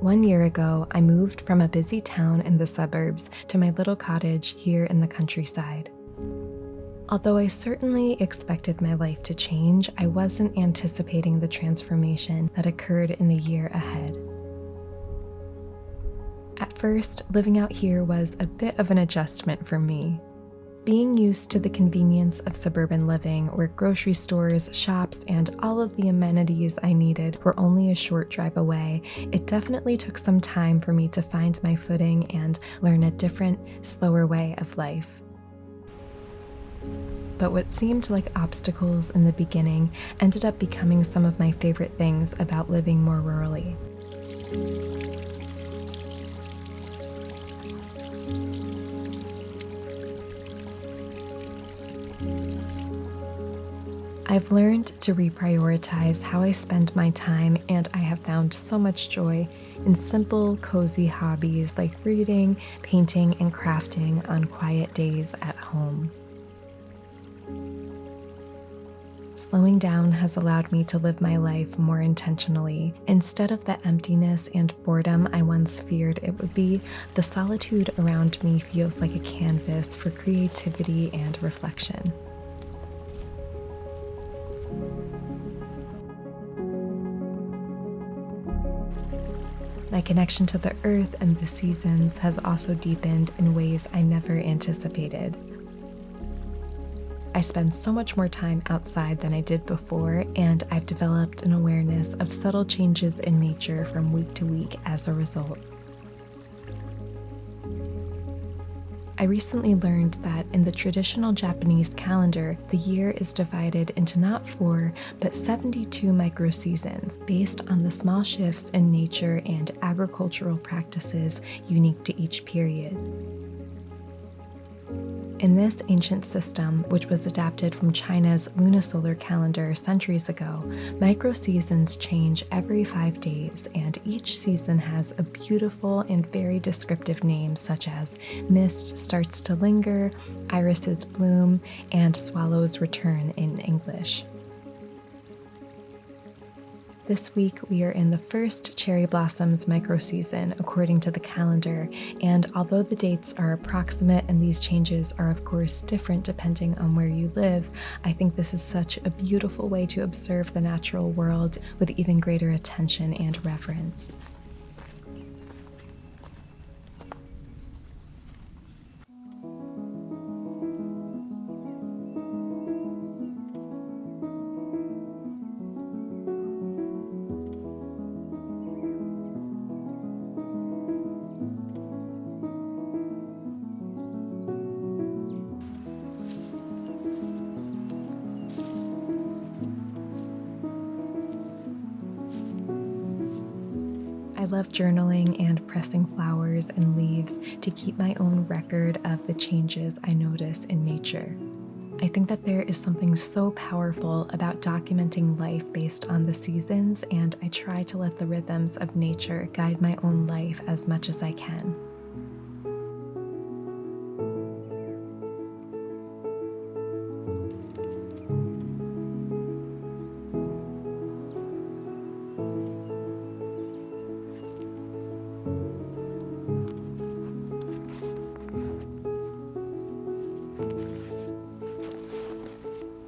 1 year ago, I moved from a busy town in the suburbs to my little cottage here in the countryside. Although I certainly expected my life to change, I wasn't anticipating the transformation that occurred in the year ahead. At first, living out here was a bit of an adjustment for me. Being used to the convenience of suburban living, where grocery stores, shops, and all of the amenities I needed were only a short drive away, it definitely took some time for me to find my footing and learn a different, slower way of life. But what seemed like obstacles in the beginning ended up becoming some of my favorite things about living more rurally. I've learned to reprioritize how I spend my time, and I have found so much joy in simple, cozy hobbies like reading, painting, and crafting on quiet days at home. Slowing down has allowed me to live my life more intentionally. Instead of the emptiness and boredom I once feared it would be, the solitude around me feels like a canvas for creativity and reflection. My connection to the earth and the seasons has also deepened in ways I never anticipated. I spend so much more time outside than I did before, and I've developed an awareness of subtle changes in nature from week to week as a result. I recently learned that in the traditional Japanese calendar, the year is divided into not 4, but 72 micro-seasons based on the small shifts in nature and agricultural practices unique to each period. In this ancient system, which was adapted from China's lunisolar calendar centuries ago, micro-seasons change every 5 days, and each season has a beautiful and very descriptive name such as mist starts to linger, irises bloom, and swallows return in English. This week, we are in the first cherry blossoms micro-season according to the calendar, and although the dates are approximate and these changes are of course different depending on where you live, I think this is such a beautiful way to observe the natural world with even greater attention and reverence. I love journaling and pressing flowers and leaves to keep my own record of the changes I notice in nature. I think that there is something so powerful about documenting life based on the seasons, and I try to let the rhythms of nature guide my own life as much as I can.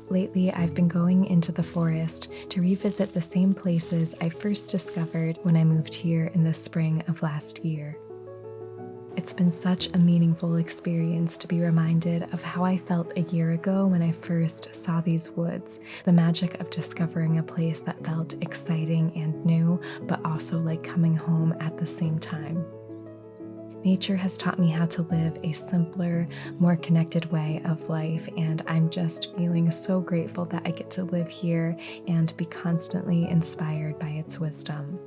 Lately, I've been going into the forest to revisit the same places I first discovered when I moved here in the spring of last year. It's been such a meaningful experience to be reminded of how I felt a year ago when I first saw these woods, the magic of discovering a place that felt exciting and new, but also like coming home at the same time. Nature has taught me how to live a simpler, more connected way of life, and I'm just feeling so grateful that I get to live here and be constantly inspired by its wisdom.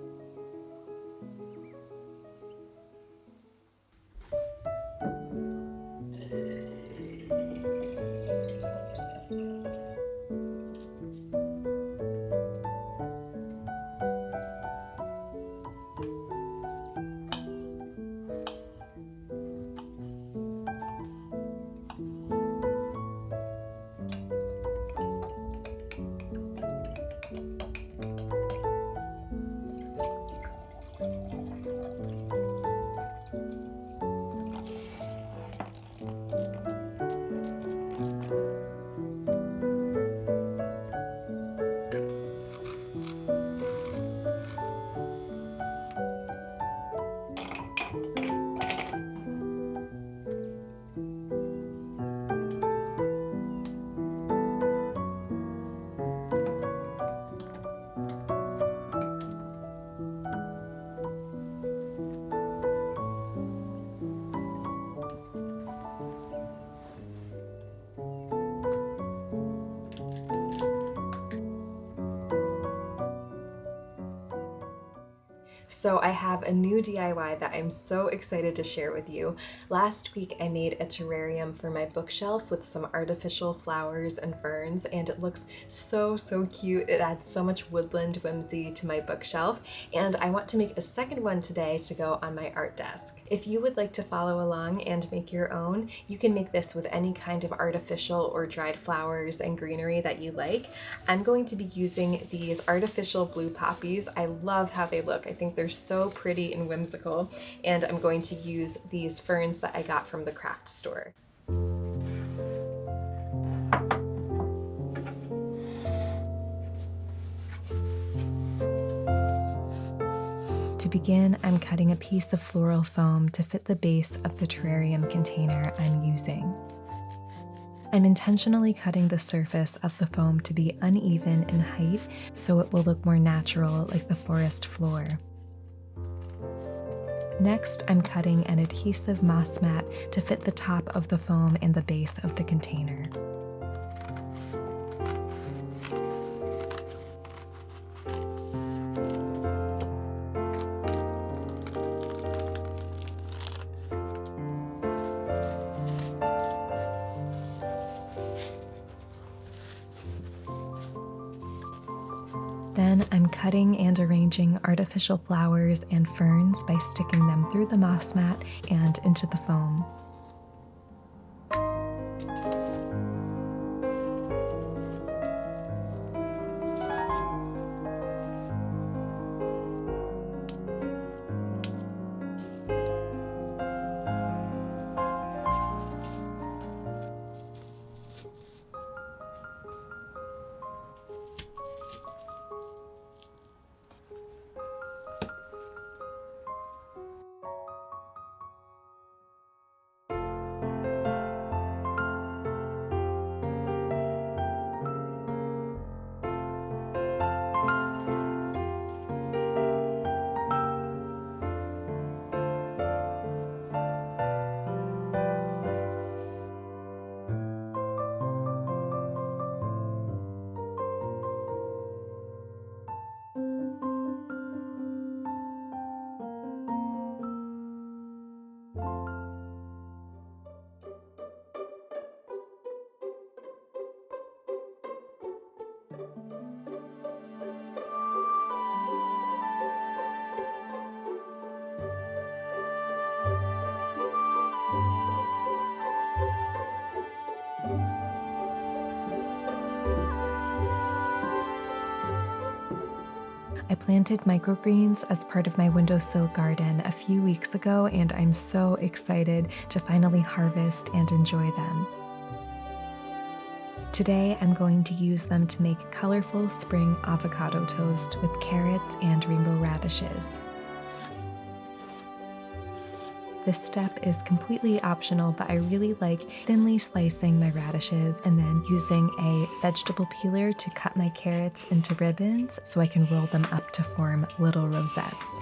So I have a new DIY that I'm so excited to share with you. Last week I made a terrarium for my bookshelf with some artificial flowers and ferns, and it looks so cute. It adds so much woodland whimsy to my bookshelf, and I want to make a second one today to go on my art desk. If you would like to follow along and make your own, you can make this with any kind of artificial or dried flowers and greenery that you like. I'm going to be using these artificial blue poppies. I love how they look. I think they're so pretty and whimsical, and I'm going to use these ferns that I got from the craft store. To begin, I'm cutting a piece of floral foam to fit the base of the terrarium container I'm using. I'm intentionally cutting the surface of the foam to be uneven in height so it will look more natural like the forest floor. Next, I'm cutting an adhesive moss mat to fit the top of the foam and the base of the container. Then I'm cutting and arranging artificial flowers and ferns by sticking them through the moss mat and into the foam. I planted microgreens as part of my windowsill garden a few weeks ago, and I'm so excited to finally harvest and enjoy them. Today, I'm going to use them to make colorful spring avocado toast with carrots and rainbow radishes. This step is completely optional, but I really like thinly slicing my radishes and then using a vegetable peeler to cut my carrots into ribbons so I can roll them up to form little rosettes.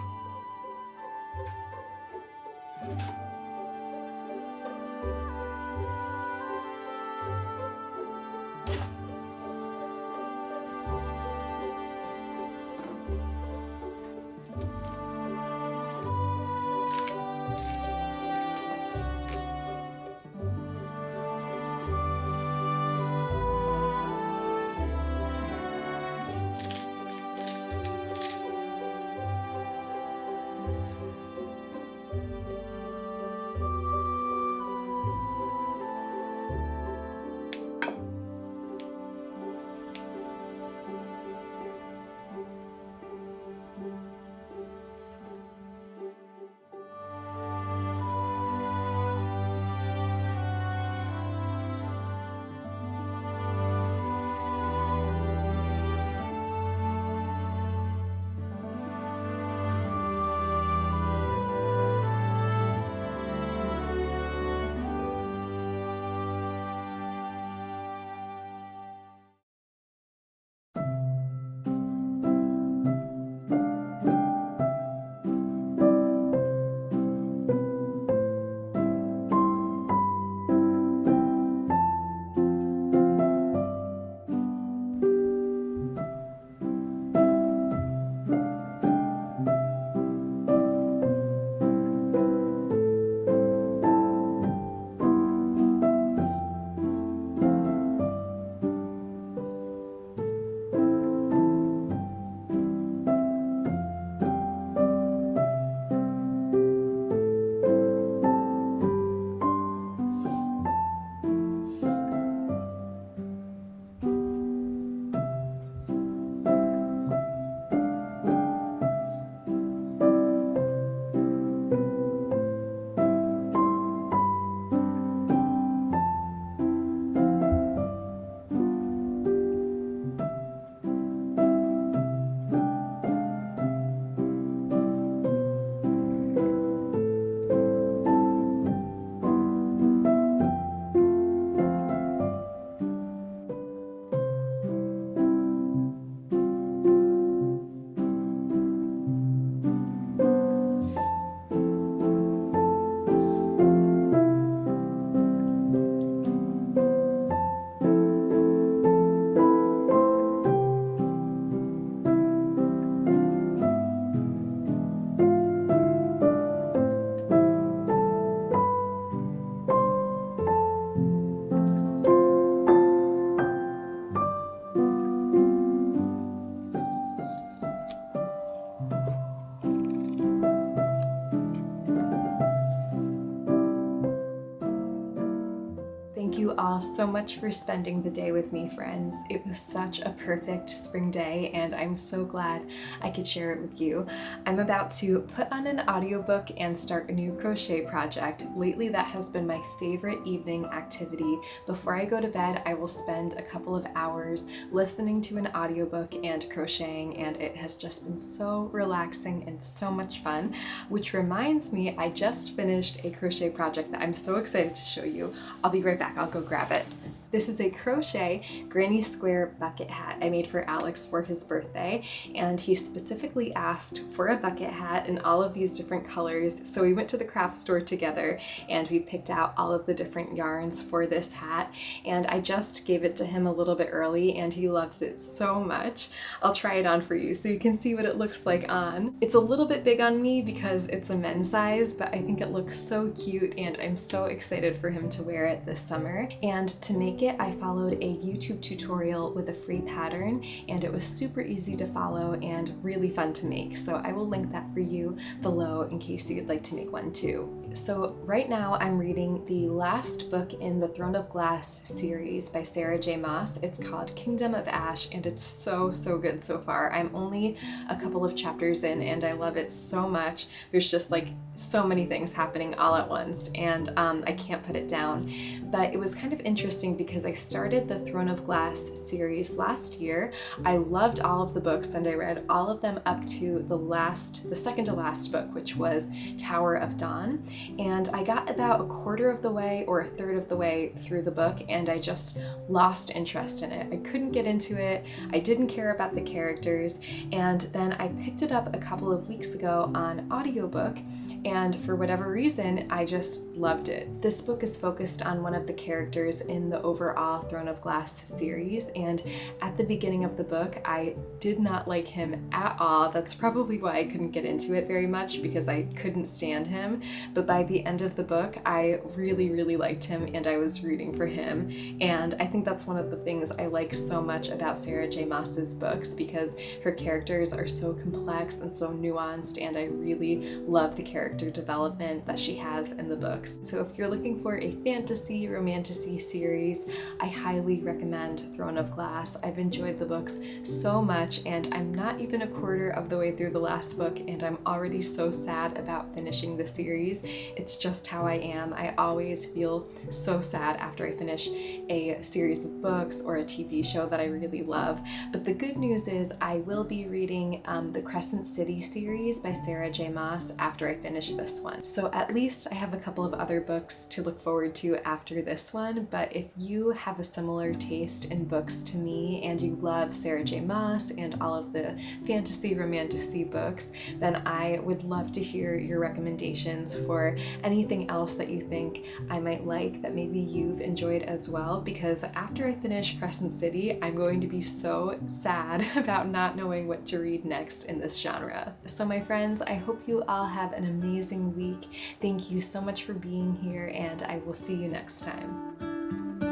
all so much for spending the day with me, friends. It was such a perfect spring day, and I'm so glad I could share it with you. I'm about to put on an audiobook and start a new crochet project. Lately, that has been my favorite evening activity. Before I go to bed, I will spend a couple of hours listening to an audiobook and crocheting, and it has just been so relaxing and so much fun. Which reminds me, I just finished a crochet project that I'm so excited to show you. I'll be right back. I'll go grab it. This is a crochet granny square bucket hat I made for Alex for his birthday, and he specifically asked for a bucket hat in all of these different colors. So we went to the craft store together and we picked out all of the different yarns for this hat, and I just gave it to him a little bit early and he loves it so much. I'll try it on for you so you can see what it looks like on. It's a little bit big on me because it's a men's size, but I think it looks so cute and I'm so excited for him to wear it this summer. And to make it, I followed a YouTube tutorial with a free pattern, and it was super easy to follow and really fun to make. So I will link that for you below in case you'd like to make one too. So right now I'm reading the last book in the Throne of Glass series by Sarah J. Maas. It's called Kingdom of Ash, and it's so good so far. I'm only a couple of chapters in and I love it so much. There's just like so many things happening all at once, and I can't put it down. But it was kind of interesting because I started the Throne of Glass series last year. I loved all of the books and I read all of them up to the second to last book, which was Tower of Dawn. And I got about a quarter of the way or a third of the way through the book and I just lost interest in it. I couldn't get into it. I didn't care about the characters. And then I picked it up a couple of weeks ago on audiobook, and for whatever reason, I just loved it. This book is focused on one of the characters in the overall Throne of Glass series, and at the beginning of the book, I did not like him at all. That's probably why I couldn't get into it very much, because I couldn't stand him. But by the end of the book, I really liked him and I was rooting for him. And I think that's one of the things I like so much about Sarah J. Maas's books, because her characters are so complex and so nuanced, and I really love the character development that she has in the books. So if you're looking for a fantasy romantasy series, I highly recommend Throne of Glass. I've enjoyed the books so much, and I'm not even a quarter of the way through the last book and I'm already so sad about finishing the series. It's just how I am. I always feel so sad after I finish a series of books or a TV show that I really love. But the good news is I will be reading the Crescent City series by Sarah J. Maas after I finish this one. So at least I have a couple of other books to look forward to after this one. But if you have a similar taste in books to me and you love Sarah J. Maas and all of the fantasy romantasy books, then I would love to hear your recommendations for anything else that you think I might like that maybe you've enjoyed as well, because after I finish Crescent City, I'm going to be so sad about not knowing what to read next in this genre. So my friends, I hope you all have an amazing week. Thank you so much for being here, and I will see you next time.